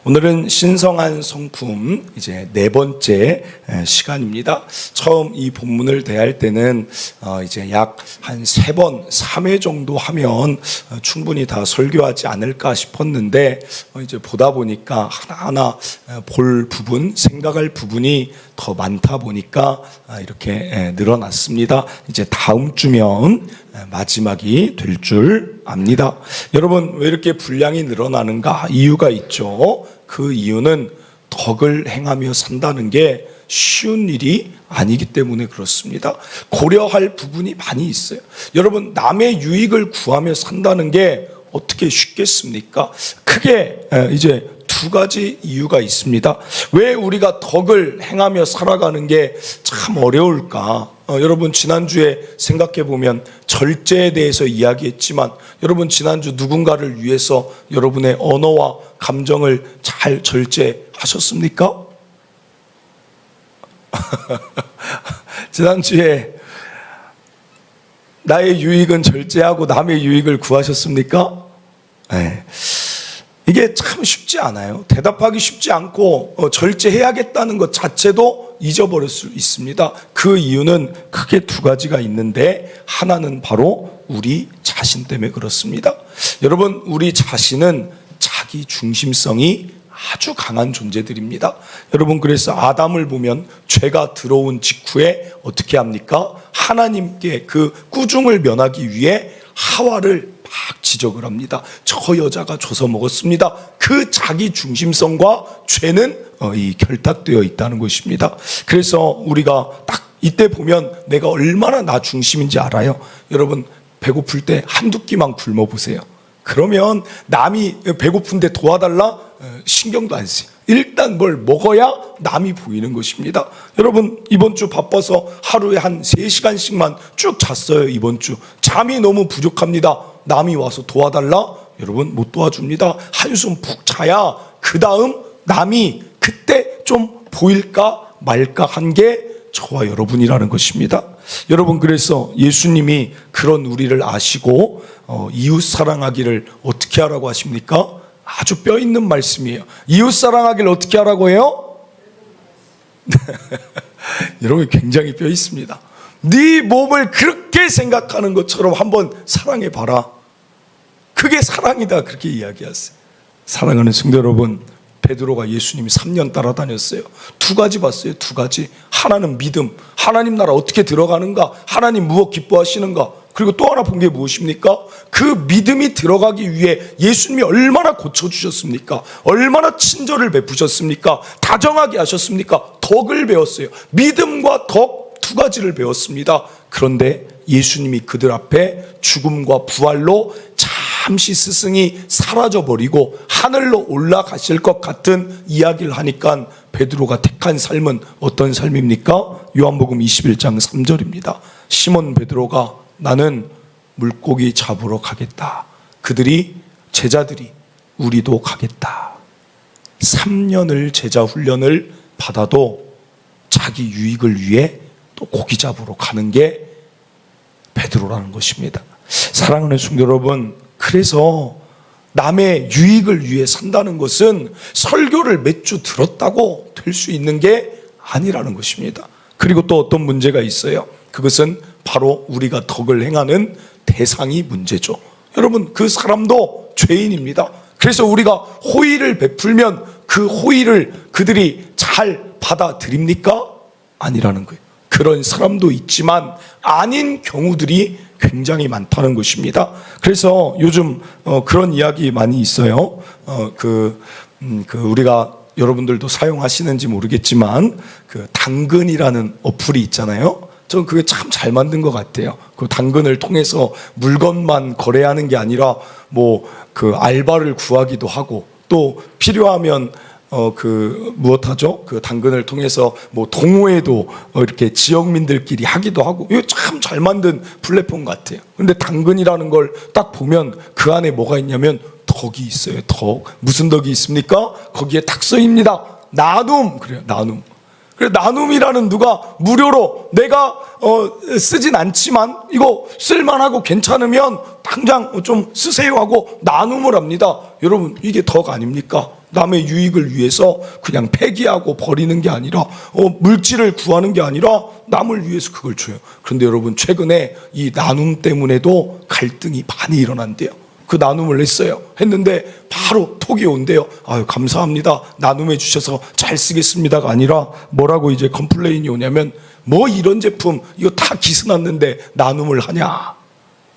오늘은 신성한 성품 이제 네 번째 시간입니다. 처음 이 본문을 대할 때는 이제 약 한 3번, 3회 정도 하면 충분히 다 설교하지 않을까 싶었는데 이제 보다 보니까 하나하나 볼 부분, 생각할 부분이 더 많다 보니까 이렇게 늘어났습니다. 이제 다음 주면 마지막이 될 줄 압니다. 여러분, 왜 이렇게 분량이 늘어나는가? 이유가 있죠. 그 이유는 덕을 행하며 산다는 게 쉬운 일이 아니기 때문에 그렇습니다. 고려할 부분이 많이 있어요. 여러분, 남의 유익을 구하며 산다는 게 어떻게 쉽겠습니까? 크게 이제 두 가지 이유가 있습니다. 왜 우리가 덕을 행하며 살아가는 게 참 어려울까? 여러분, 지난주에 생각해 보면 절제에 대해서 이야기했지만, 여러분 지난주 누군가를 위해서 여러분의 언어와 감정을 잘 절제하셨습니까? 지난주에 나의 유익은 절제하고 남의 유익을 구하셨습니까? 네. 이게 참 쉽지 않아요. 대답하기 쉽지 않고 절제해야겠다는 것 자체도 잊어버릴 수 있습니다. 그 이유는 크게 두 가지가 있는데, 하나는 바로 우리 자신 때문에 그렇습니다. 여러분, 우리 자신은 자기 중심성이 아주 강한 존재들입니다. 여러분, 그래서 아담을 보면 죄가 들어온 직후에 어떻게 합니까? 하나님께 그 꾸중을 면하기 위해 하와를 막 지적을 합니다. 저 여자가 줘서 먹었습니다. 그 자기 중심성과 죄는 이 결탁되어 있다는 것입니다. 그래서 우리가 딱 이때 보면 내가 얼마나 나 중심인지 알아요. 여러분, 배고플 때 한두 끼만 굶어 보세요. 그러면 남이 배고픈데 도와달라? 신경도 안 써요. 일단 뭘 먹어야 남이 보이는 것입니다. 여러분, 이번 주 바빠서 하루에 한 3시간씩만 쭉 잤어요. 이번 주 잠이 너무 부족합니다. 남이 와서 도와달라? 여러분, 못 도와줍니다. 한숨 푹 자야 그 다음 남이 그때 좀 보일까 말까 한 게 저와 여러분이라는 것입니다. 여러분, 그래서 예수님이 그런 우리를 아시고 이웃 사랑하기를 어떻게 하라고 하십니까? 아주 뼈 있는 말씀이에요. 이웃 사랑하기를 어떻게 하라고 해요? 여러분, 굉장히 뼈 있습니다. 네 몸을 그렇게 생각하는 것처럼 한번 사랑해 봐라. 그게 사랑이다, 그렇게 이야기하세요. 사랑하는 성도 여러분, 베드로가 예수님이 3년 따라다녔어요. 두 가지 봤어요. 두 가지. 하나는 믿음, 하나님 나라 어떻게 들어가는가, 하나님 무엇 기뻐하시는가. 그리고 또 하나 본 게 무엇입니까? 그 믿음이 들어가기 위해 예수님이 얼마나 고쳐주셨습니까? 얼마나 친절을 베푸셨습니까? 다정하게 하셨습니까? 덕을 배웠어요. 믿음과 덕 두 가지를 배웠습니다. 그런데 예수님이 그들 앞에 죽음과 부활로 잠시 스승이 사라져버리고 하늘로 올라가실 것 같은 이야기를 하니까 베드로가 택한 삶은 어떤 삶입니까? 요한복음 21장 3절입니다. 시몬 베드로가 나는 물고기 잡으러 가겠다. 제자들이 우리도 가겠다. 3년을 제자 훈련을 받아도 자기 유익을 위해 또 고기 잡으러 가는 게 베드로라는 것입니다. 사랑하는 성도 여러분, 그래서 남의 유익을 위해 산다는 것은 설교를 몇 주 들었다고 될 수 있는 게 아니라는 것입니다. 그리고 또 어떤 문제가 있어요. 그것은 바로 우리가 덕을 행하는 대상이 문제죠. 여러분, 그 사람도 죄인입니다. 그래서 우리가 호의를 베풀면 그 호의를 그들이 잘 받아들입니까? 아니라는 거예요. 그런 사람도 있지만 아닌 경우들이 굉장히 많다는 것입니다. 그래서 요즘 그런 이야기 많이 있어요. 우리가 여러분들도 사용하시는지 모르겠지만 그 당근이라는 어플이 있잖아요. 저는 그게 참 잘 만든 것 같아요. 그 당근을 통해서 물건만 거래하는 게 아니라 그 알바를 구하기도 하고, 또 필요하면 무엇하죠? 그 당근을 통해서 동호회도 이렇게 지역민들끼리 하기도 하고, 이거 참 잘 만든 플랫폼 같아요. 근데 당근이라는 걸 딱 보면 그 안에 뭐가 있냐면 덕이 있어요. 덕. 무슨 덕이 있습니까? 거기에 딱 써입니다. 나눔. 그래요. 나눔. 그래, 나눔이라는 누가 무료로 내가 쓰진 않지만 이거 쓸만하고 괜찮으면 당장 좀 쓰세요 하고 나눔을 합니다. 여러분, 이게 덕 아닙니까? 남의 유익을 위해서 그냥 폐기하고 버리는 게 아니라 물질을 구하는 게 아니라 남을 위해서 그걸 줘요. 그런데 여러분, 최근에 이 나눔 때문에도 갈등이 많이 일어난대요. 그 나눔을 했는데 바로 톡이 온대요. 아유, 감사합니다, 나눔해 주셔서 잘 쓰겠습니다가 아니라 뭐라고 이제 컴플레인이 오냐면, 뭐 이런 제품 이거 다 기스났는데 나눔을 하냐.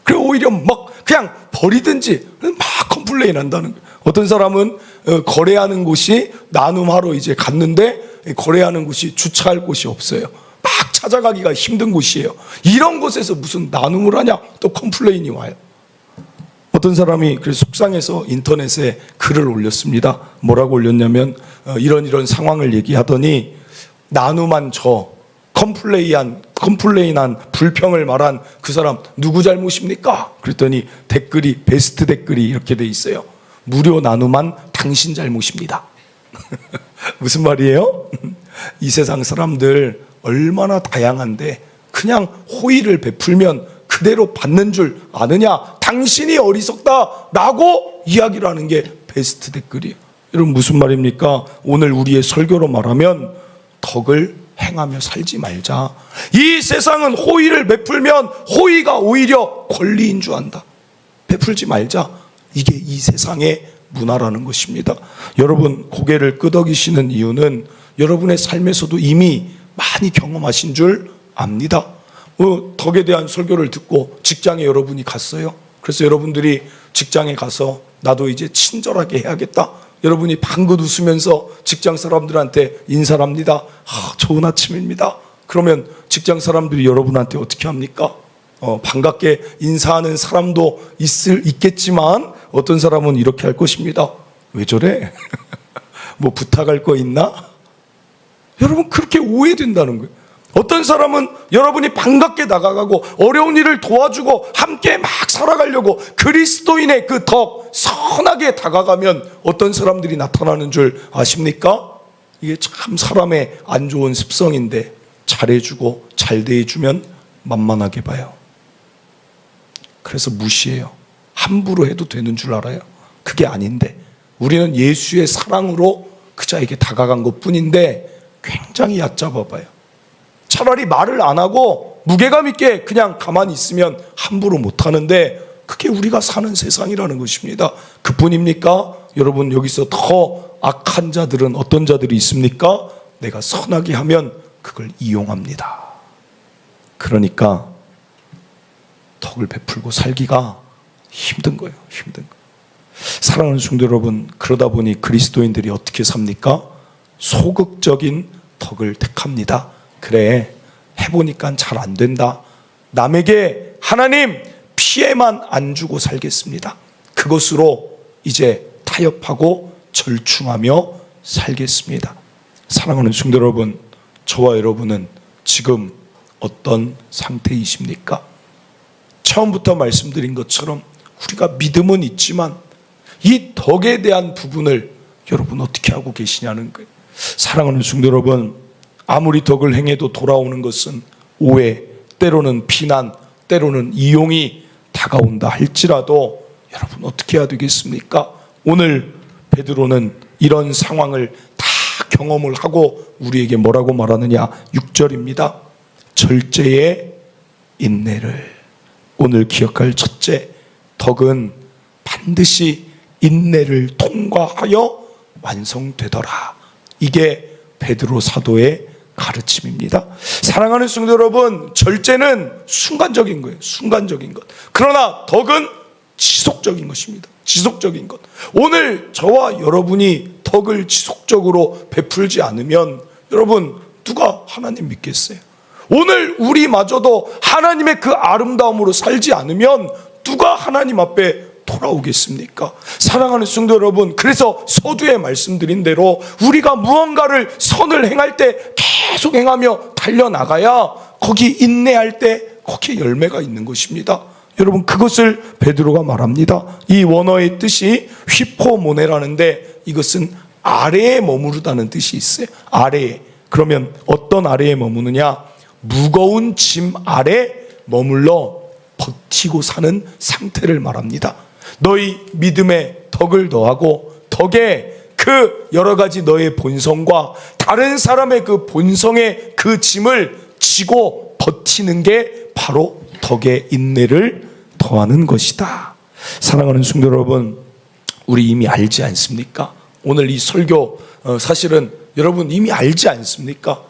그리고 오히려 막 그냥 버리든지 막 컴플레인 한다는 거예요. 어떤 사람은 거래하는 곳이 나눔하러 이제 갔는데 거래하는 곳이 주차할 곳이 없어요. 막 찾아가기가 힘든 곳이에요. 이런 곳에서 무슨 나눔을 하냐, 또 컴플레인이 와요. 어떤 사람이 그래서 속상해서 인터넷에 글을 올렸습니다. 뭐라고 올렸냐면, 이런 상황을 얘기하더니, 나눔한 컴플레인한 불평을 말한 그 사람 누구 잘못입니까? 그랬더니 베스트 댓글이 이렇게 돼 있어요. 무료 나눔한 당신 잘못입니다. 무슨 말이에요? 이 세상 사람들 얼마나 다양한데 그냥 호의를 베풀면 그대로 받는 줄 아느냐, 당신이 어리석다라고 이야기를 하는 게 베스트 댓글이에요. 여러분, 무슨 말입니까? 오늘 우리의 설교로 말하면 덕을 행하며 살지 말자. 이 세상은 호의를 베풀면 호의가 오히려 권리인 줄 안다. 베풀지 말자. 이게 이 세상의 문화라는 것입니다. 여러분, 고개를 끄덕이시는 이유는 여러분의 삶에서도 이미 많이 경험하신 줄 압니다. 덕에 대한 설교를 듣고 직장에 여러분이 갔어요. 그래서 여러분들이 직장에 가서 나도 이제 친절하게 해야겠다. 여러분이 방긋 웃으면서 직장 사람들한테 인사를 합니다. 좋은 아침입니다. 그러면 직장 사람들이 여러분한테 어떻게 합니까? 반갑게 인사하는 사람도 있겠지만 어떤 사람은 이렇게 할 것입니다. 왜 저래? 뭐 부탁할 거 있나? 여러분, 그렇게 오해된다는 거예요. 어떤 사람은 여러분이 반갑게 다가가고 어려운 일을 도와주고 함께 막 살아가려고 그리스도인의 그 덕 선하게 다가가면 어떤 사람들이 나타나는 줄 아십니까? 이게 참 사람의 안 좋은 습성인데, 잘해주고 잘 대해주면 만만하게 봐요. 그래서 무시해요. 함부로 해도 되는 줄 알아요. 그게 아닌데, 우리는 예수의 사랑으로 그 자에게 다가간 것 뿐인데 굉장히 얕잡아 봐요. 차라리 말을 안 하고 무게감 있게 그냥 가만히 있으면 함부로 못 하는데, 그게 우리가 사는 세상이라는 것입니다. 그뿐입니까? 여러분, 여기서 더 악한 자들은 어떤 자들이 있습니까? 내가 선하게 하면 그걸 이용합니다. 그러니까 덕을 베풀고 살기가 힘든 거예요. 힘든 거. 사랑하는 성도 여러분, 그러다 보니 그리스도인들이 어떻게 삽니까? 소극적인 덕을 택합니다. 그래, 해보니까 잘 안 된다. 남에게 하나님 피해만 안 주고 살겠습니다. 그것으로 이제 타협하고 절충하며 살겠습니다. 사랑하는 성도 여러분, 저와 여러분은 지금 어떤 상태이십니까? 처음부터 말씀드린 것처럼 우리가 믿음은 있지만 이 덕에 대한 부분을 여러분 어떻게 하고 계시냐는 거예요. 사랑하는 성도 여러분, 아무리 덕을 행해도 돌아오는 것은 오해, 때로는 비난, 때로는 이용이 다가온다 할지라도 여러분 어떻게 해야 되겠습니까? 오늘 베드로는 이런 상황을 다 경험을 하고 우리에게 뭐라고 말하느냐? 6절입니다. 절제의 인내를. 오늘 기억할 첫째, 덕은 반드시 인내를 통과하여 완성되더라. 이게 베드로 사도의 가르침입니다. 사랑하는 성도 여러분, 절제는 순간적인 거예요. 순간적인 것. 그러나 덕은 지속적인 것입니다. 지속적인 것. 오늘 저와 여러분이 덕을 지속적으로 베풀지 않으면 여러분 누가 하나님 믿겠어요? 오늘 우리마저도 하나님의 그 아름다움으로 살지 않으면 누가 하나님 앞에 돌아오겠습니까? 사랑하는 성도 여러분, 그래서 서두에 말씀드린 대로 우리가 무언가를 선을 행할 때 계속 행하며 달려나가야 거기 인내할 때 거기에 열매가 있는 것입니다. 여러분, 그것을 베드로가 말합니다. 이 원어의 뜻이 휘포모네라는데 이것은 아래에 머무르다는 뜻이 있어요. 아래에. 그러면 어떤 아래에 머무느냐? 무거운 짐 아래 머물러 버티고 사는 상태를 말합니다. 너희 믿음에 덕을 더하고 덕에 그 여러 가지 너의 본성과 다른 사람의 그 본성의 그 짐을 지고 버티는 게 바로 덕의 인내를 더하는 것이다. 사랑하는 성도 여러분, 우리 이미 알지 않습니까? 오늘 이 설교 사실은 여러분 이미 알지 않습니까?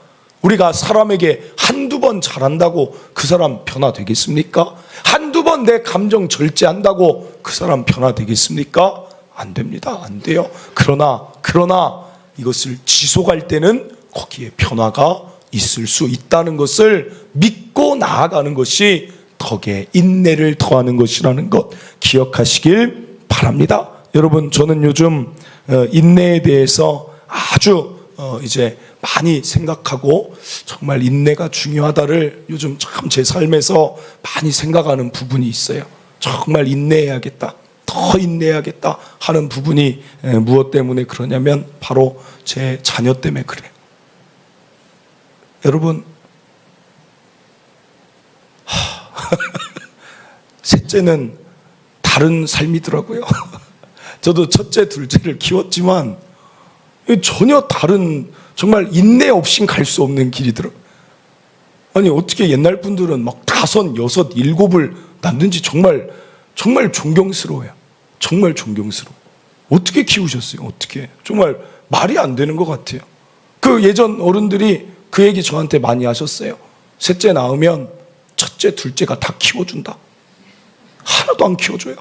우리가 사람에게 한두 번 잘한다고 그 사람 변화되겠습니까? 한두 번 내 감정 절제한다고 그 사람 변화되겠습니까? 안 됩니다. 안 돼요. 그러나 이것을 지속할 때는 거기에 변화가 있을 수 있다는 것을 믿고 나아가는 것이 덕의 인내를 더하는 것이라는 것 기억하시길 바랍니다. 여러분, 저는 요즘 인내에 대해서 아주 이제 많이 생각하고 정말 인내가 중요하다를 요즘 참 제 삶에서 많이 생각하는 부분이 있어요. 정말 인내해야겠다, 더 인내해야겠다 하는 부분이 무엇 때문에 그러냐면 바로 제 자녀 때문에 그래요. 여러분, 셋째는 다른 삶이더라고요. 저도 첫째, 둘째를 키웠지만 전혀 다른, 정말 인내 없인 갈 수 없는 길이더라고요. 아니 어떻게 옛날 분들은 막 5, 6, 7을 낳는지 정말 존경스러워요. 정말 존경스러워. 어떻게 키우셨어요? 어떻게? 정말 말이 안 되는 것 같아요. 그 예전 어른들이 그 얘기 저한테 많이 하셨어요. 셋째 낳으면 첫째, 둘째가 다 키워준다. 하나도 안 키워줘요.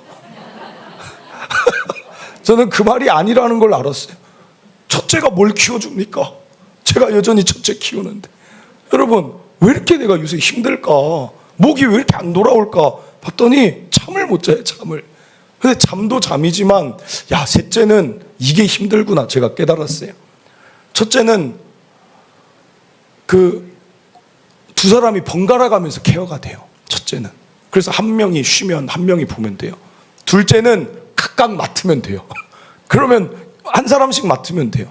저는 그 말이 아니라는 걸 알았어요. 첫째가 뭘 키워줍니까? 제가 여전히 첫째 키우는데. 여러분, 왜 이렇게 내가 요새 힘들까? 목이 왜 이렇게 안 돌아올까? 봤더니 잠을 못 자요, 잠을. 근데 잠도 잠이지만, 야, 셋째는 이게 힘들구나, 제가 깨달았어요. 첫째는 그 두 사람이 번갈아 가면서 케어가 돼요. 첫째는. 그래서 한 명이 쉬면 한 명이 보면 돼요. 둘째는 각각 맡으면 돼요. 그러면 한 사람씩 맡으면 돼요.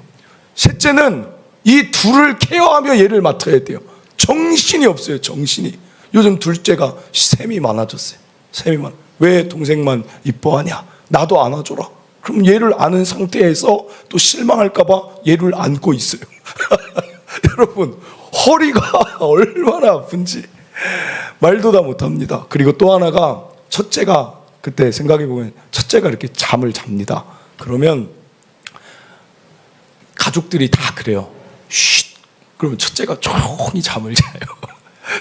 셋째는 이 둘을 케어하며 얘를 맡아야 돼요. 정신이 없어요, 정신이. 요즘 둘째가 셈이 많아졌어요. 셈이 많아. 왜 동생만 이뻐하냐? 나도 안아줘라. 그럼 얘를 안은 상태에서 또 실망할까봐 얘를 안고 있어요. 여러분, 허리가 얼마나 아픈지 말도 다 못합니다. 그리고 또 하나가, 첫째가 그때 생각해보면 첫째가 이렇게 잠을 잡니다. 그러면 가족들이 다 그래요. 쉿. 그러면 첫째가 조용히 잠을 자요.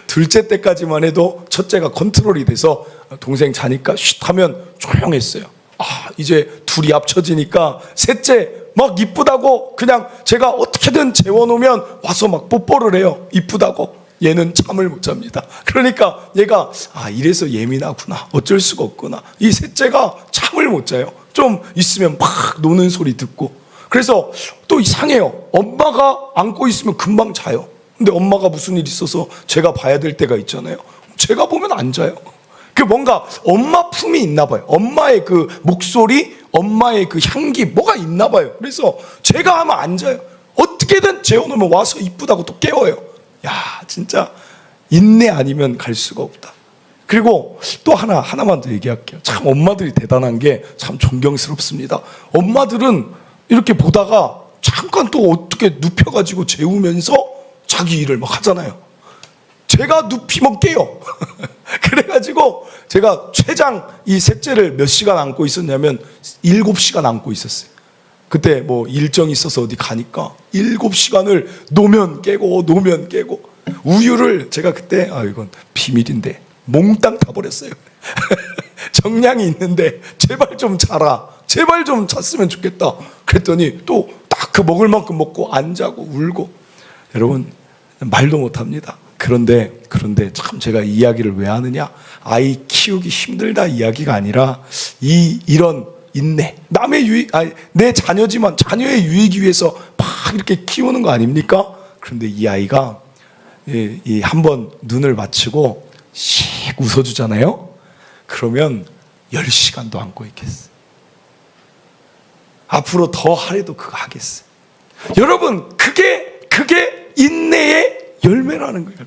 둘째 때까지만 해도 첫째가 컨트롤이 돼서 동생 자니까 쉿 하면 조용했어요. 아, 이제 둘이 합쳐지니까 셋째 막 이쁘다고 그냥 제가 어떻게든 재워놓으면 와서 막 뽀뽀를 해요. 이쁘다고. 얘는 잠을 못 잡니다. 그러니까 얘가 이래서 예민하구나, 어쩔 수가 없구나. 이 셋째가 잠을 못 자요. 좀 있으면 막 노는 소리 듣고. 그래서 또 이상해요. 엄마가 안고 있으면 금방 자요. 근데 엄마가 무슨 일 있어서 제가 봐야 될 때가 있잖아요. 제가 보면 안 자요. 그 뭔가 엄마 품이 있나 봐요. 엄마의 그 목소리, 엄마의 그 향기, 뭐가 있나 봐요. 그래서 제가 하면 안 자요. 어떻게든 재워놓으면 와서 이쁘다고 또 깨워요. 야, 진짜 인내 아니면 갈 수가 없다. 그리고 또 하나만 더 얘기할게요. 참 엄마들이 대단한 게 참 존경스럽습니다. 엄마들은 이렇게 보다가 잠깐 또 어떻게 눕혀가지고 재우면서 자기 일을 막 하잖아요. 제가 눕히면 깨요. 그래가지고 제가 최장 이 셋째를 몇 시간 안고 있었냐면 7시간 안고 있었어요. 그때 뭐 일정이 있어서 어디 가니까 7시간을 노면 깨고 우유를 제가 그때 이건 비밀인데 몽땅 다 버렸어요. 정량이 있는데 제발 좀 자라, 제발 좀 잤으면 좋겠다. 그랬더니 또 딱 그 먹을 만큼 먹고 안 자고 울고. 여러분, 말도 못합니다. 그런데 참 제가 이 이야기를 왜 하느냐, 아이 키우기 힘들다 이야기가 아니라 이런 인내, 남의 유익, 내 자녀지만 자녀의 유익을 위해서 막 이렇게 키우는 거 아닙니까? 그런데 이 아이가 한번 눈을 맞추고 씩 웃어주잖아요. 그러면 10시간도 안고 있겠어요. 앞으로 더 하래도 그거 하겠어요. 여러분, 그게 인내의 열매라는 거예요.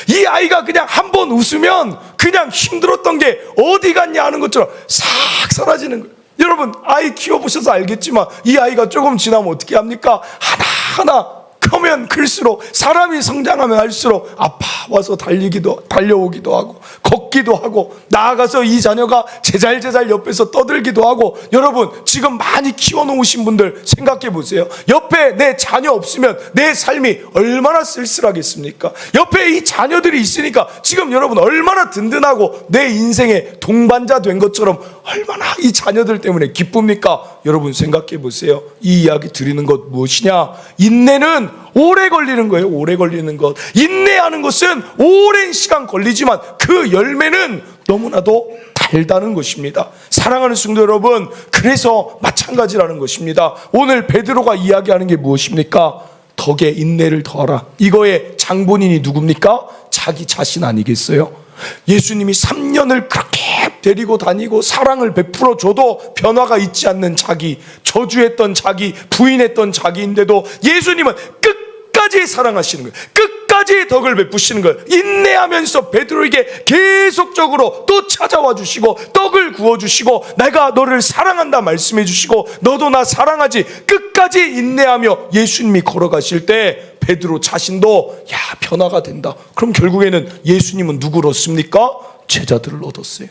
이 아이가 그냥 한번 웃으면 그냥 힘들었던 게 어디 갔냐 하는 것처럼 싹 사라지는 거예요. 여러분 아이 키워보셔서 알겠지만 이 아이가 조금 지나면 어떻게 합니까? 하나하나 크면 클수록, 사람이 성장하면 할수록 아파와서 달려오기도 하고 걷기도 하고, 나아가서 이 자녀가 제잘제잘 옆에서 떠들기도 하고. 여러분 지금 많이 키워놓으신 분들 생각해 보세요. 옆에 내 자녀 없으면 내 삶이 얼마나 쓸쓸하겠습니까? 옆에 이 자녀들이 있으니까 지금 여러분 얼마나 든든하고 내 인생의 동반자 된 것처럼 얼마나 이 자녀들 때문에 기쁩니까? 여러분 생각해 보세요. 이 이야기 드리는 것 무엇이냐? 인내는 오래 걸리는 거예요. 오래 걸리는 것. 인내하는 것은 오랜 시간 걸리지만 그 열매는 너무나도 달다는 것입니다. 사랑하는 성도 여러분, 그래서 마찬가지라는 것입니다. 오늘 베드로가 이야기하는 게 무엇입니까? 덕에 인내를 더하라. 이거의 장본인이 누굽니까? 자기 자신 아니겠어요? 예수님이 3년을 그렇게 데리고 다니고 사랑을 베풀어 줘도 변화가 있지 않는 자기, 저주했던 자기, 부인했던 자기인데도 예수님은 끝까지 사랑하시는 거예요. 끝까지 덕을 베푸시는 거예요. 인내하면서 베드로에게 계속적으로 또 찾아와 주시고 떡을 구워 주시고 내가 너를 사랑한다 말씀해 주시고 너도 나 사랑하지. 끝까지 인내하며 예수님이 걸어가실 때 베드로 자신도 변화가 된다. 그럼 결국에는 예수님은 누구를 얻습니까? 제자들을 얻었어요.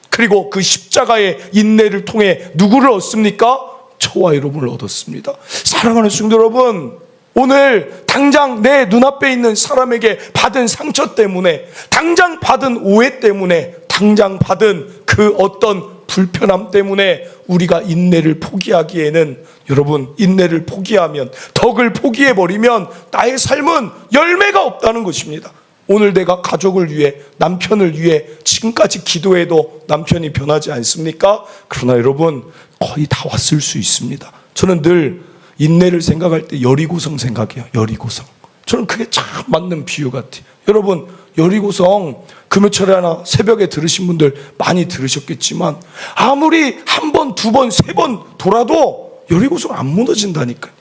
그리고 그 십자가의 인내를 통해 누구를 얻습니까? 저와 여러분을 얻었습니다. 사랑하는 성도 여러분, 오늘 당장 내 눈앞에 있는 사람에게 받은 상처 때문에, 당장 받은 오해 때문에, 당장 받은 그 어떤 불편함 때문에 우리가 인내를 포기하기에는, 여러분 인내를 포기하면, 덕을 포기해버리면 나의 삶은 열매가 없다는 것입니다. 오늘 내가 가족을 위해, 남편을 위해 지금까지 기도해도 남편이 변하지 않습니까? 그러나 여러분 거의 다 왔을 수 있습니다. 저는 늘 인내를 생각할 때 여리고성 생각해요. 여리고성. 저는 그게 참 맞는 비유 같아요. 여러분 여리고성 금요철에 하나 새벽에 들으신 분들 많이 들으셨겠지만 아무리 한 번, 두 번, 세 번 돌아도 여리고성 안 무너진다니까요.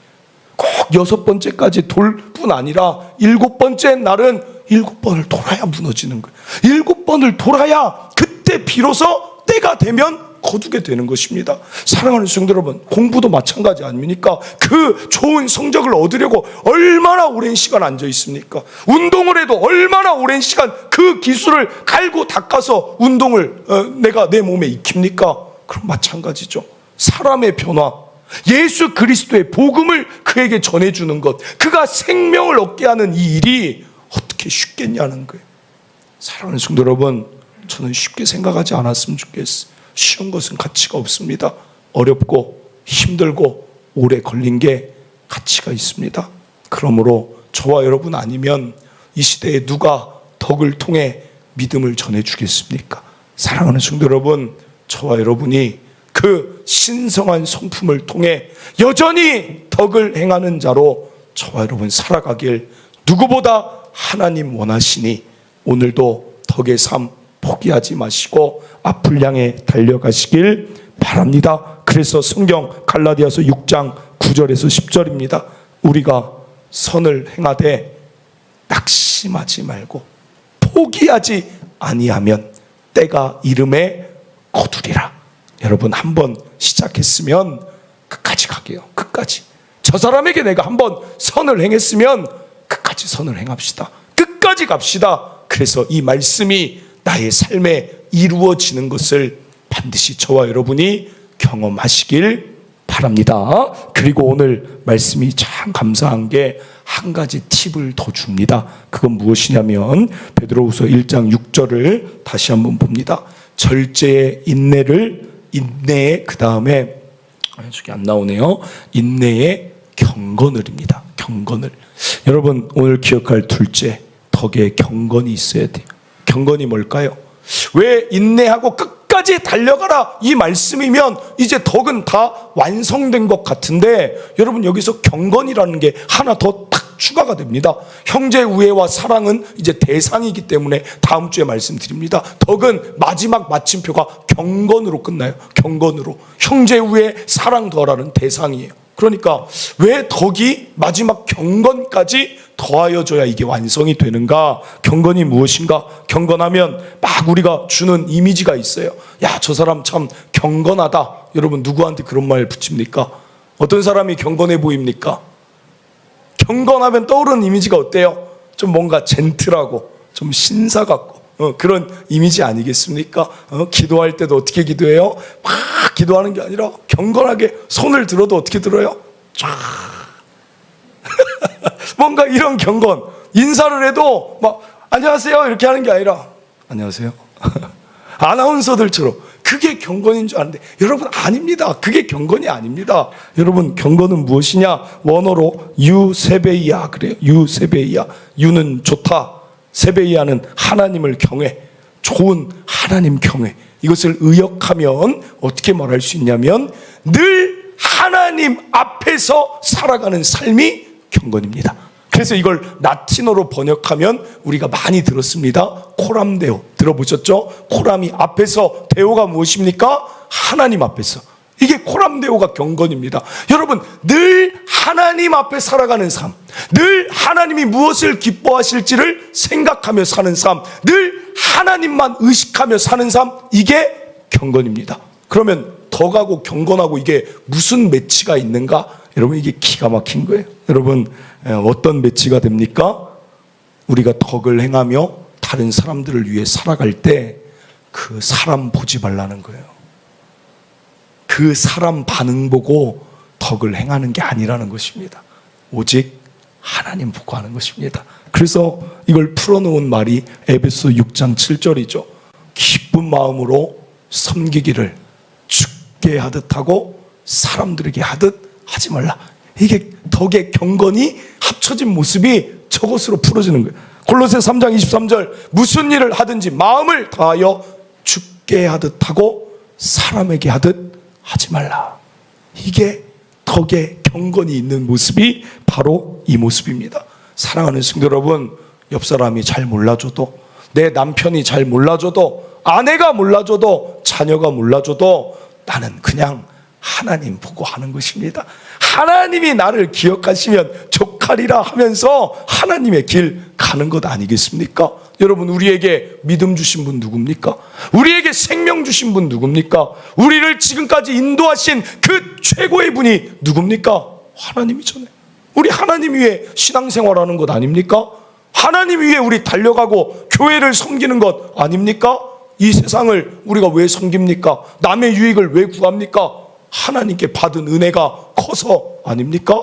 꼭 6번째까지 돌 뿐 아니라 7번째 날은 7번을 돌아야 무너지는 거예요. 7번을 돌아야 그때 비로소 때가 되면 거두게 되는 것입니다. 사랑하는 성도 여러분, 공부도 마찬가지 아닙니까? 그 좋은 성적을 얻으려고 얼마나 오랜 시간 앉아 있습니까? 운동을 해도 얼마나 오랜 시간 그 기술을 갈고 닦아서 운동을 내가 내 몸에 익힙니까? 그럼 마찬가지죠. 사람의 변화, 예수 그리스도의 복음을 그에게 전해주는 것, 그가 생명을 얻게 하는 이 일이 어떻게 쉽겠냐는 거예요. 사랑하는 성도 여러분, 저는 쉽게 생각하지 않았으면 좋겠어요. 쉬운 것은 가치가 없습니다. 어렵고 힘들고 오래 걸린 게 가치가 있습니다. 그러므로 저와 여러분 아니면 이 시대에 누가 덕을 통해 믿음을 전해주겠습니까? 사랑하는 성도 여러분, 저와 여러분이 그 신성한 성품을 통해 여전히 덕을 행하는 자로 저와 여러분 살아가길 누구보다 하나님 원하시니 오늘도 덕의 삶 포기하지 마시고 앞을 향해 달려가시길 바랍니다. 그래서 성경 갈라디아서 6장 9절에서 10절입니다. 우리가 선을 행하되 낙심하지 말고 포기하지 아니하면 때가 이름에 거두리라. 여러분 한번 시작했으면 끝까지 가게요. 끝까지. 저 사람에게 내가 한번 선을 행했으면 끝까지 선을 행합시다. 끝까지 갑시다. 그래서 이 말씀이 나의 삶에 이루어지는 것을 반드시 저와 여러분이 경험하시길 바랍니다. 그리고 오늘 말씀이 참 감사한 게 한 가지 팁을 더 줍니다. 그건 무엇이냐면 베드로후서 1장 6절을 다시 한번 봅니다. 절제의 인내의 그 다음에 저기 안 나오네요. 인내의 경건을입니다. 경건을. 여러분 오늘 기억할 둘째, 덕에 경건이 있어야 돼요. 경건이 뭘까요? 왜 인내하고 끝까지 달려가라 이 말씀이면 이제 덕은 다 완성된 것 같은데, 여러분 여기서 경건이라는 게 하나 더 탁 추가가 됩니다. 형제 우애와 사랑은 이제 대상이기 때문에 다음 주에 말씀드립니다. 덕은 마지막 마침표가 경건으로 끝나요. 경건으로. 형제 우애 사랑 더하라는 대상이에요. 그러니까 왜 덕이 마지막 경건까지 더하여져야 이게 완성이 되는가? 경건이 무엇인가? 경건하면 막 우리가 주는 이미지가 있어요. 야, 저 사람 참 경건하다. 여러분 누구한테 그런 말 붙입니까? 어떤 사람이 경건해 보입니까? 경건하면 떠오르는 이미지가 어때요? 좀 뭔가 젠틀하고 좀 신사 같고 그런 이미지 아니겠습니까? 기도할 때도 어떻게 기도해요? 막 기도하는 게 아니라 경건하게 손을 들어도 어떻게 들어요? 쫙 뭔가 이런 경건, 인사를 해도 막 안녕하세요 이렇게 하는 게 아니라 안녕하세요 아나운서들처럼 그게 경건인 줄 아는데 여러분 아닙니다. 그게 경건이 아닙니다. 여러분 경건은 무엇이냐? 원어로 유세베이야 그래요. 유세베이야. 유는 좋다, 세베이야는 하나님을 경외, 좋은 하나님 경외. 이것을 의역하면 어떻게 말할 수 있냐면 늘 하나님 앞에서 살아가는 삶이 경건입니다. 그래서 이걸 라틴어로 번역하면 우리가 많이 들었습니다. 코람데오 들어보셨죠? 코람이 앞에서, 데오가 무엇입니까? 하나님 앞에서. 이게 코람데오가 경건입니다. 여러분 늘 하나님 앞에 살아가는 삶, 늘 하나님이 무엇을 기뻐하실지를 생각하며 사는 삶, 늘 하나님만 의식하며 사는 삶, 이게 경건입니다. 그러면 덕하고 경건하고 이게 무슨 매치가 있는가? 여러분 이게 기가 막힌 거예요. 여러분 어떤 매치가 됩니까? 우리가 덕을 행하며 다른 사람들을 위해 살아갈 때 그 사람 보지 말라는 거예요. 그 사람 반응 보고 덕을 행하는 게 아니라는 것입니다. 오직 하나님 보고 하는 것입니다. 그래서 이걸 풀어놓은 말이 에베소 6장 7절이죠. 기쁜 마음으로 섬기기를 주께 하듯 하고 사람들에게 하듯 하지 말라. 이게 덕의 경건이 합쳐진 모습이 저것으로 풀어지는 거예요. 골로새 3장 23절 무슨 일을 하든지 마음을 다하여 주께 하듯 하고 사람에게 하듯 하지 말라. 이게 덕의 경건이 있는 모습이 바로 이 모습입니다. 사랑하는 성도 여러분, 옆 사람이 잘 몰라줘도, 내 남편이 잘 몰라줘도, 아내가 몰라줘도, 자녀가 몰라줘도 나는 그냥 하나님 보고 하는 것입니다. 하나님이 나를 기억하시면 족하리라 하면서 하나님의 길 가는 것 아니겠습니까? 여러분 우리에게 믿음 주신 분 누굽니까? 우리에게 생명 주신 분 누굽니까? 우리를 지금까지 인도하신 그 최고의 분이 누굽니까? 하나님이잖아요. 우리 하나님 위에 신앙생활하는 것 아닙니까? 하나님 위에 우리 달려가고 교회를 섬기는 것 아닙니까? 이 세상을 우리가 왜 섬깁니까? 남의 유익을 왜 구합니까? 하나님께 받은 은혜가 커서 아닙니까?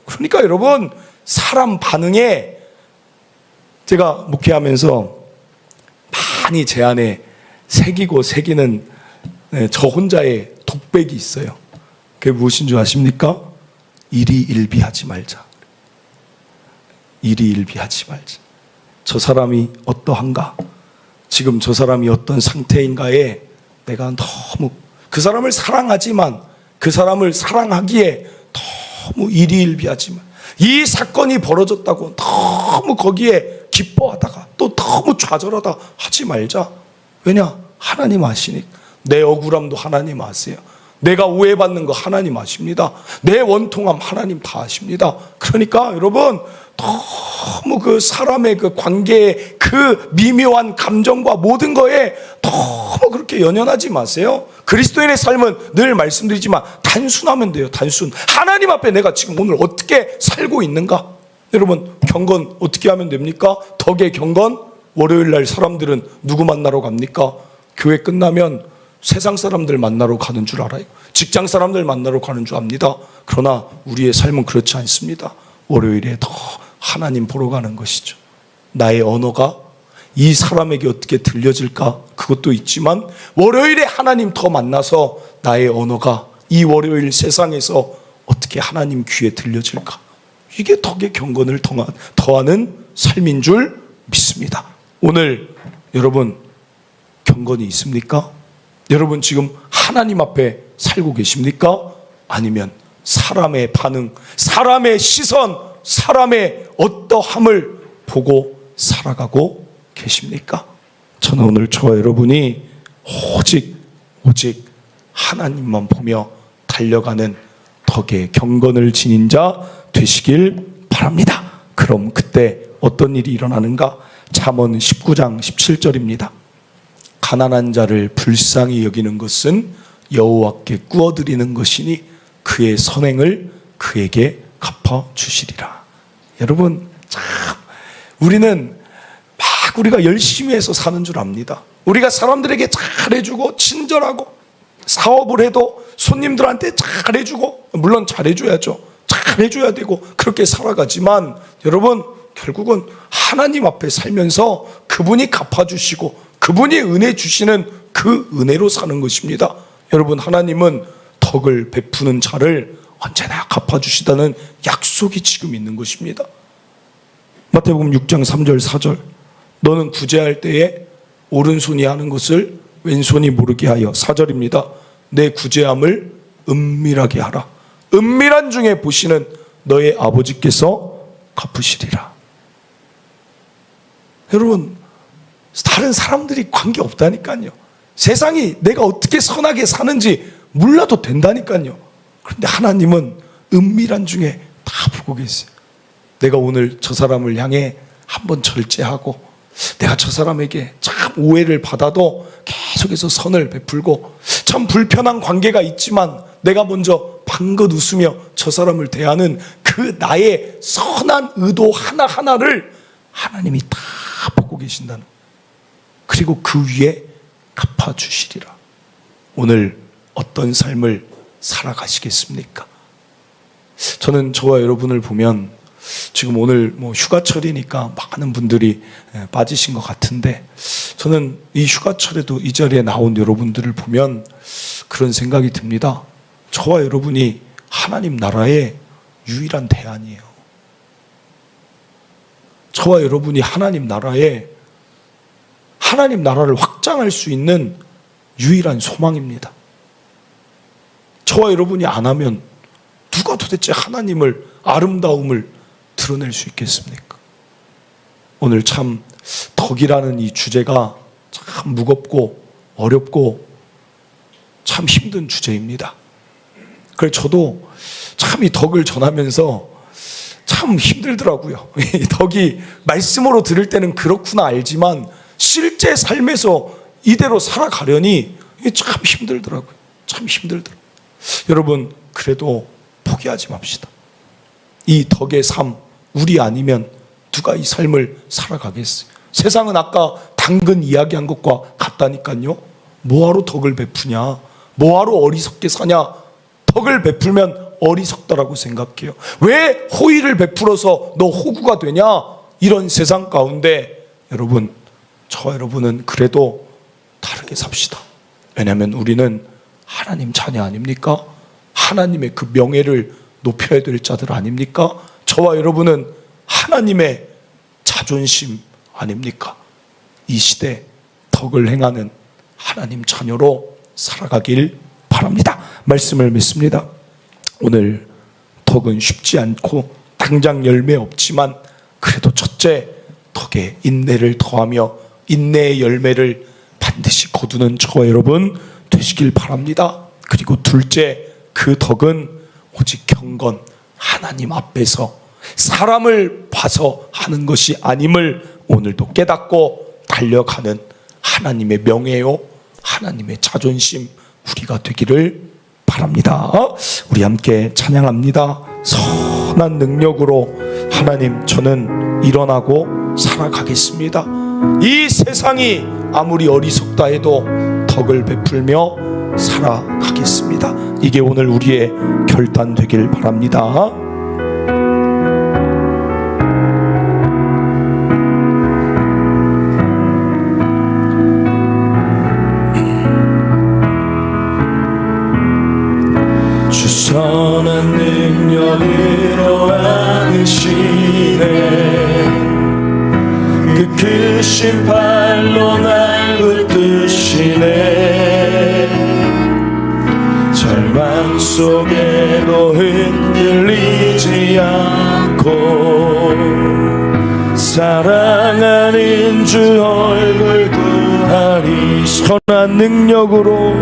그러니까 여러분 사람 반응에 제가 목회하면서 많이 제 안에 새기고 새기는 저 혼자의 독백이 있어요. 그게 무엇인 줄 아십니까? 일희일비하지 말자. 일희일비하지 말자. 저 사람이 어떠한가? 지금 저 사람이 어떤 상태인가에 내가 너무 그 사람을 사랑하지만 그 사람을 사랑하기에 너무 일희일비하지만 이 사건이 벌어졌다고 너무 거기에 기뻐하다가 또 너무 좌절하다 하지 말자. 왜냐? 하나님 아시니까. 내 억울함도 하나님 아세요. 내가 오해받는 거 하나님 아십니다. 내 원통함 하나님 다 아십니다. 그러니까 여러분 너무 그 사람의 그 관계의 그 미묘한 감정과 모든 거에 너무 그렇게 연연하지 마세요. 그리스도인의 삶은 늘 말씀드리지만 단순하면 돼요. 단순. 하나님 앞에 내가 지금 오늘 어떻게 살고 있는가? 여러분 경건 어떻게 하면 됩니까? 덕의 경건. 월요일 날 사람들은 누구 만나러 갑니까? 교회 끝나면 세상 사람들 만나러 가는 줄 알아요. 직장 사람들 만나러 가는 줄 압니다. 그러나 우리의 삶은 그렇지 않습니다. 월요일에 더 하나님 보러 가는 것이죠. 나의 언어가 이 사람에게 어떻게 들려질까? 그것도 있지만 월요일에 하나님 더 만나서 나의 언어가 이 월요일 세상에서 어떻게 하나님 귀에 들려질까? 이게 덕의 경건을 더하는 삶인 줄 믿습니다. 오늘 여러분 경건이 있습니까? 여러분 지금 하나님 앞에 살고 계십니까? 아니면 사람의 반응, 사람의 시선, 사람의 어떠함을 보고 살아가고 계십니까? 저는 오늘 저와 여러분이 오직 하나님만 보며 달려가는 덕의 경건을 지닌 자 되시길 바랍니다. 그럼 그때 어떤 일이 일어나는가? 잠언 19장 17절입니다. 가난한 자를 불쌍히 여기는 것은 여호와께 꾸어드리는 것이니 그의 선행을 그에게 갚아주시리라. 여러분, 참 우리는 막 우리가 열심히 해서 사는 줄 압니다. 우리가 사람들에게 잘해주고 친절하고, 사업을 해도 손님들한테 잘해주고, 물론 잘해줘야죠. 잘해줘야 되고 그렇게 살아가지만 여러분, 결국은 하나님 앞에 살면서 그분이 갚아주시고 그분이 은혜 주시는 그 은혜로 사는 것입니다. 여러분, 하나님은 덕을 베푸는 자를 언제나 갚아주시다는 약속이 지금 있는 것입니다. 마태복음 6장 3절 4절, 너는 구제할 때에 오른손이 하는 것을 왼손이 모르게 하여, 4절입니다. 내 구제함을 은밀하게 하라. 은밀한 중에 보시는 너의 아버지께서 갚으시리라. 여러분, 다른 사람들이 관계없다니까요. 세상이 내가 어떻게 선하게 사는지 몰라도 된다니까요. 그런데 하나님은 은밀한 중에 다 보고 계세요. 내가 오늘 저 사람을 향해 한번 절제하고, 내가 저 사람에게 참 오해를 받아도 계속해서 선을 베풀고, 참 불편한 관계가 있지만 내가 먼저 방긋 웃으며 저 사람을 대하는 그 나의 선한 의도 하나하나를 하나님이 다 보고 계신다는, 그리고 그 위에 갚아주시리라. 오늘 어떤 삶을 살아가시겠습니까? 저는 저와 여러분을 보면, 지금 오늘 휴가철이니까 많은 분들이 빠지신 것 같은데, 저는 이 휴가철에도 이 자리에 나온 여러분들을 보면 그런 생각이 듭니다. 저와 여러분이 하나님 나라의 유일한 대안이에요. 저와 여러분이 하나님 나라를 확장할 수 있는 유일한 소망입니다. 저와 여러분이 안 하면 누가 도대체 하나님을, 아름다움을 드러낼 수 있겠습니까? 오늘 참 덕이라는 이 주제가 참 무겁고 어렵고 참 힘든 주제입니다. 그래서 저도 참 이 덕을 전하면서 참 힘들더라고요. 이 덕이 말씀으로 들을 때는 그렇구나 알지만 실제 삶에서 이대로 살아가려니 참 힘들더라고요. 참 힘들더라고요. 여러분, 그래도 포기하지 맙시다. 이 덕의 삶, 우리 아니면 누가 이 삶을 살아가겠어요? 세상은 아까 당근 이야기한 것과 같다니까요. 뭐하러 덕을 베푸냐? 뭐하러 어리석게 사냐? 덕을 베풀면 어리석다라고 생각해요. 왜 호의를 베풀어서 너 호구가 되냐? 이런 세상 가운데 여러분, 저와 여러분은 그래도 다르게 삽시다. 왜냐하면 우리는 하나님 자녀 아닙니까? 하나님의 그 명예를 높여야 될 자들 아닙니까? 저와 여러분은 하나님의 자존심 아닙니까? 이 시대 덕을 행하는 하나님 자녀로 살아가길 바랍니다. 말씀을 믿습니다. 오늘 덕은 쉽지 않고 당장 열매 없지만 그래도 첫째, 덕에 인내를 더하며 인내의 열매를 반드시 거두는 저와 여러분 되시길 바랍니다. 그리고 둘째, 그 덕은 오직 경건, 하나님 앞에서 사람을 봐서 하는 것이 아님을 오늘도 깨닫고 달려가는 하나님의 명예요, 하나님의 자존심 우리가 되기를 바랍니다. 우리 함께 찬양합니다. 선한 능력으로 하나님, 저는 일어나고 살아가겠습니다. 이 세상이 아무리 어리석다 해도 덕을 베풀며 살아가겠습니다. 이게 오늘 우리의 결단 되길 바랍니다. 주 선한 능력으로 안으시네, 그 크신 팔로 날 붙드시네. 절망 속에도 흔들리지 않고 사랑하는 주 얼굴 구하리. 선한 능력으로,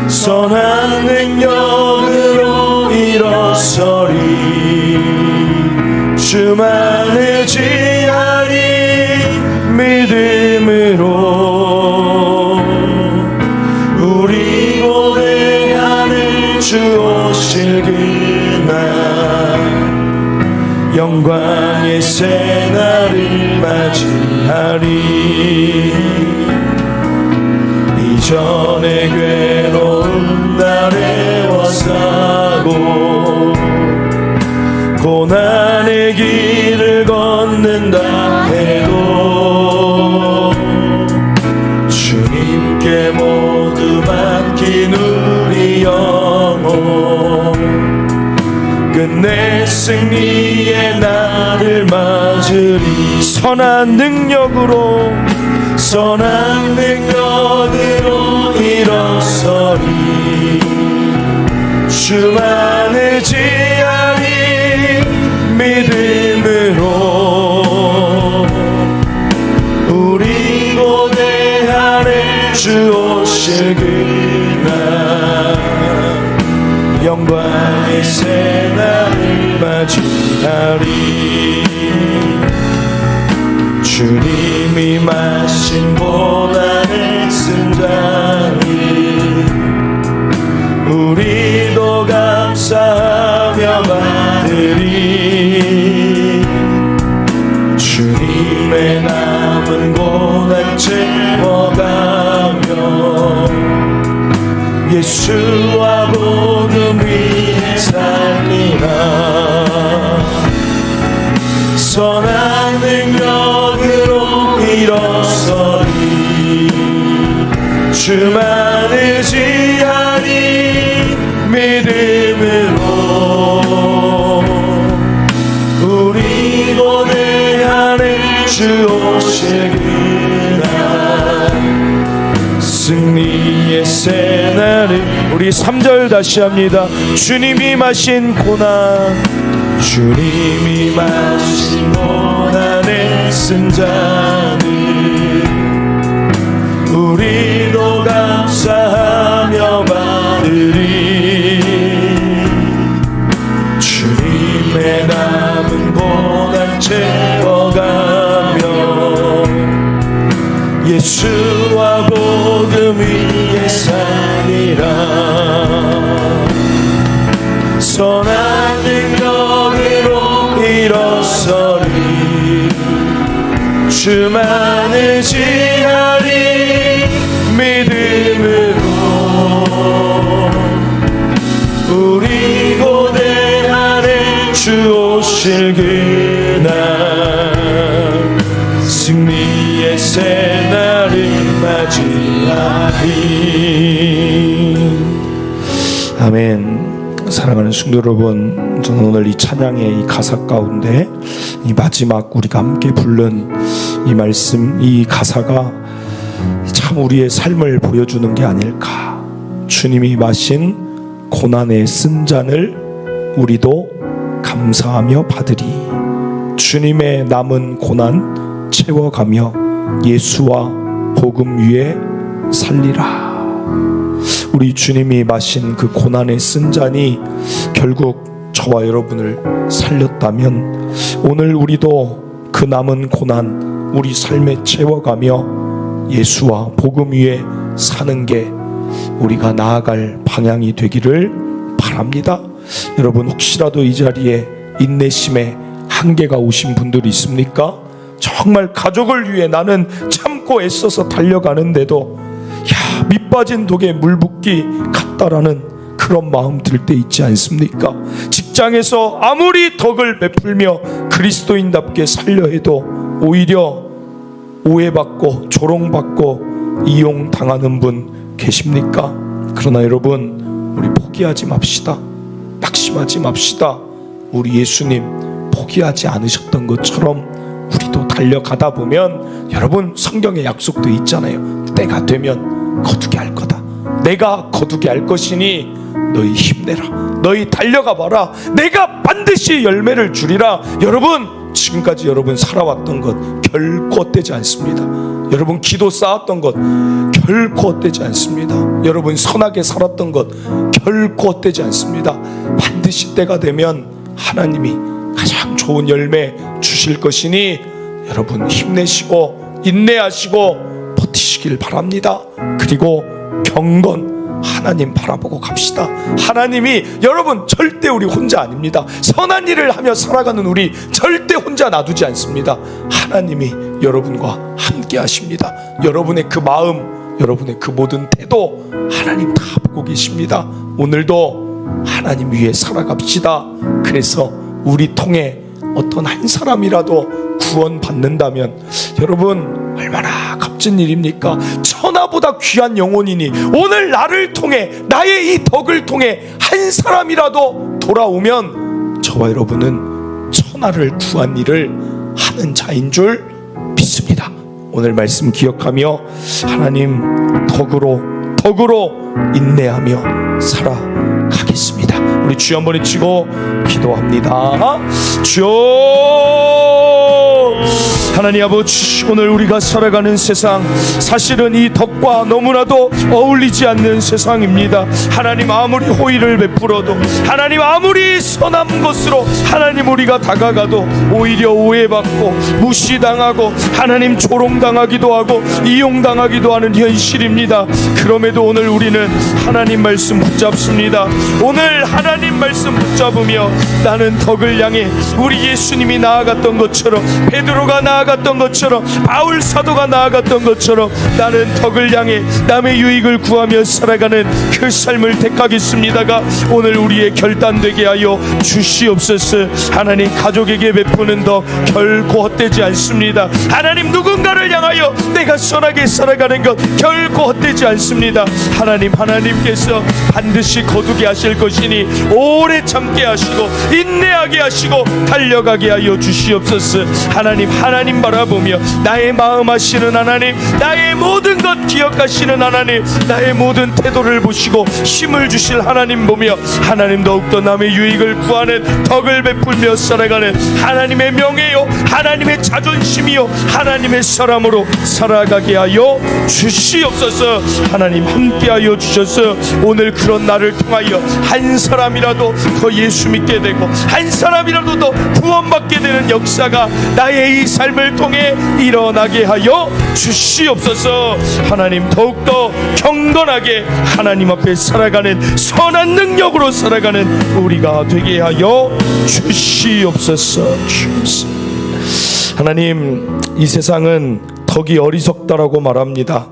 선한 능력으로 일어서리. 주 주만 의지하리 믿음으로 우리 고대하는 주 오실 그날 영광의 새날을 맞이하리 이전의 괴로운 날에 와사고 고난의 길을 걷는다 해도 주님께 모두 맡긴 우리 영혼 끝내 승리의 날을 맞으리 선한 능력으로 일어서리 주만 의지하리 믿음으로 우리 고대하네 주 오실 그날 영광의 새날을 맞이하리 주님이 마신 고난의 승잔을 우리도 감사하며 받으리 주님의 남은 고난 채워가며 예수와 복음 위에 살리라 선한 능력으로 일어서리 주만 의지하리 믿음으로 우리 고대하네 주 오실 그날 승리의 새날을 우리 3절 다시 합니다. 주님이 마신 고난 주님이 마신 고난의 승잔을 우리도 감사하며 받으리 주님의 남은 고난 채워가며 예수와 복음 위에 살리라 선한 능력으로 일어서리 주만 의지하리 믿음으로 우리 고대하네 주 오실 그날 승리의 새날을 맞이하리 아멘. 사랑하는 성도 여러분, 저는 오늘 이 찬양의 이 가사 가운데 이 마지막 우리가 함께 부른 이 말씀, 이 가사가 참 우리의 삶을 보여주는 게 아닐까. 주님이 마신 고난의 쓴 잔을 우리도 감사하며 받으리 주님의 남은 고난 채워가며 예수와 복음 위에 살리라. 우리 주님이 마신 그 고난의 쓴 잔이 결국 저와 여러분을 살렸다면 오늘 우리도 그 남은 고난 우리 삶에 채워가며 예수와 복음 위에 사는 게 우리가 나아갈 방향이 되기를 바랍니다. 여러분 혹시라도 이 자리에 인내심에 한계가 오신 분들이 있습니까? 정말 가족을 위해 나는 참고 애써서 달려가는데도 밑빠진 독에 물 붓기 같다라는 그런 마음 들 때 있지 않습니까? 직장에서 아무리 덕을 베풀며 그리스도인답게 살려 해도 오히려 오해받고 조롱받고 이용당하는 분 계십니까? 그러나 여러분 우리 포기하지 맙시다. 낙심하지 맙시다. 우리 예수님 포기하지 않으셨던 것처럼 우리도 달려가다 보면 여러분 성경에 약속도 있잖아요. 때가 되면 거두게 할 거다. 내가 거두게 할 것이니 너희 힘내라. 너희 달려가 봐라. 내가 반드시 열매를 주리라. 여러분 지금까지 여러분 살아왔던 것 결코 헛되지 않습니다. 여러분 기도 쌓았던 것 결코 헛되지 않습니다. 여러분 선하게 살았던 것 결코 헛되지 않습니다. 반드시 때가 되면 하나님이 가장 좋은 열매 주실 것이니 여러분 힘내시고 인내하시고 버티시길 바랍니다. 그리고 경건 하나님 바라보고 갑시다. 하나님이 여러분 절대 우리 혼자 아닙니다. 선한 일을 하며 살아가는 우리 절대 혼자 놔두지 않습니다. 하나님이 여러분과 함께 하십니다. 여러분의 그 마음, 여러분의 그 모든 태도 하나님 다 보고 계십니다. 오늘도 하나님 위에 살아갑시다. 그래서 우리 통해 어떤 한 사람이라도 구원 받는다면 여러분 얼마나 값진 일입니까? 천하보다 귀한 영혼이니 오늘 나를 통해 나의 이 덕을 통해 한 사람이라도 돌아오면 저와 여러분은 천하를 구한 일을 하는 자인 줄 믿습니다. 오늘 말씀 기억하며 하나님 덕으로 인내하며 살아가겠습니다. 우리 주여 한번 외치고 기도합니다. 주여, 하나님 아버지, 오늘 우리가 살아가는 세상 사실은 이 덕과 너무나도 어울리지 않는 세상입니다. 하나님 아무리 호의를 베풀어도, 하나님 아무리 선한 것으로 하나님 우리가 다가가도 오히려 오해받고 무시당하고 하나님 조롱당하기도 하고 이용당하기도 하는 현실입니다. 그럼에도 오늘 우리는 하나님 말씀 붙잡습니다. 오늘 하나님 말씀 붙잡으며 나는 덕을 향해 우리 예수님이 나아갔던 것처럼, 베드로가 나아갔던 것처럼, 바울 사도가 나아갔던 것처럼 나는 덕을 향해 남의 유익을 구하며 살아가는 그 삶을 택하겠습니다가 오늘 우리의 결단되게 하여 주시옵소서. 하나님 가족에게 베푸는 덕 결코 헛되지 않습니다. 하나님 누군가를 향하여 내가 선하게 살아가는 것 결코 헛되지 않습니다. 하나님께서 반드시 거두게 하실 것이니 오래 참게 하시고 인내하게 하시고 달려가게 하여 주시옵소서. 하나님 바라보며 나의 마음 아시는 하나님, 나의 모든 것 기억하시는 하나님, 나의 모든 태도를 보시고 힘을 주실 하나님 보며 하나님 더욱더 남의 유익을 구하는 덕을 베풀며 살아가는 하나님의 명예요, 하나님의 자존심이요, 하나님의 사람으로 살아가게 하여 주시옵소서. 하나님 함께하여 주셔서 오늘 그런 나를 통하여 한 사람이라도 더 예수 믿게 되고 한 사람이라도 더 구원받게 되는 역사가 나의 이 삶을 통해 일어나게 하여 주시옵소서. 하나님 더욱더 경건하게 하나님 앞에 살아가는 선한 능력으로 살아가는 우리가 되게 하여 주시옵소서. 하나님, 이 세상은 덕이 어리석다라고 말합니다.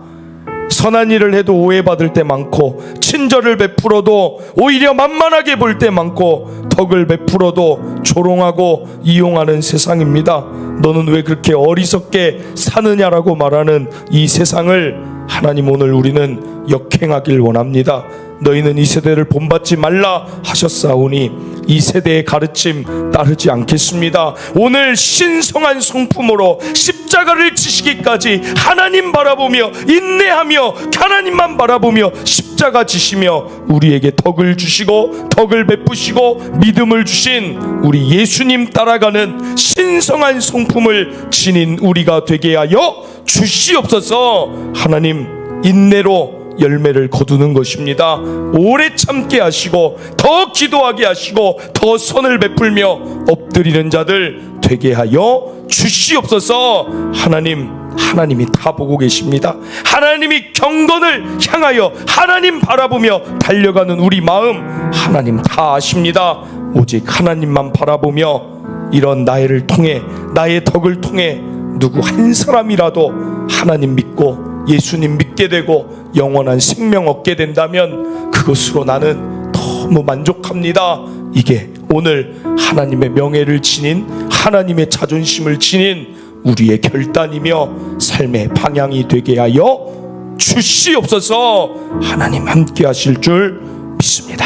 선한 일을 해도 오해받을 때 많고, 친절을 베풀어도 오히려 만만하게 볼 때 많고, 덕을 베풀어도 조롱하고 이용하는 세상입니다. 너는 왜 그렇게 어리석게 사느냐라고 말하는 이 세상을 하나님 오늘 우리는 역행하길 원합니다. 너희는 이 세대를 본받지 말라 하셨사오니 이 세대의 가르침 따르지 않겠습니다. 오늘 신성한 성품으로 십자가를 지시기까지 하나님 바라보며 인내하며 하나님만 바라보며 십자가 지시며 우리에게 덕을 주시고 덕을 베푸시고 믿음을 주신 우리 예수님 따라가는 신성한 성품을 지닌 우리가 되게 하여 주시옵소서. 하나님, 인내로 열매를 거두는 것입니다. 오래 참게 하시고 더 기도하게 하시고 더 선을 베풀며 엎드리는 자들 되게 하여 주시옵소서. 하나님이 다 보고 계십니다. 하나님이 경건을 향하여 하나님 바라보며 달려가는 우리 마음 하나님 다 아십니다. 오직 하나님만 바라보며 이런 나를 통해, 나의 덕을 통해 누구 한 사람이라도 하나님 믿고 예수님 믿게 되고 영원한 생명 얻게 된다면 그것으로 나는 너무 만족합니다. 이게 오늘 하나님의 명예를 지닌, 하나님의 자존심을 지닌 우리의 결단이며 삶의 방향이 되게 하여 주시옵소서. 하나님 함께 하실 줄 믿습니다.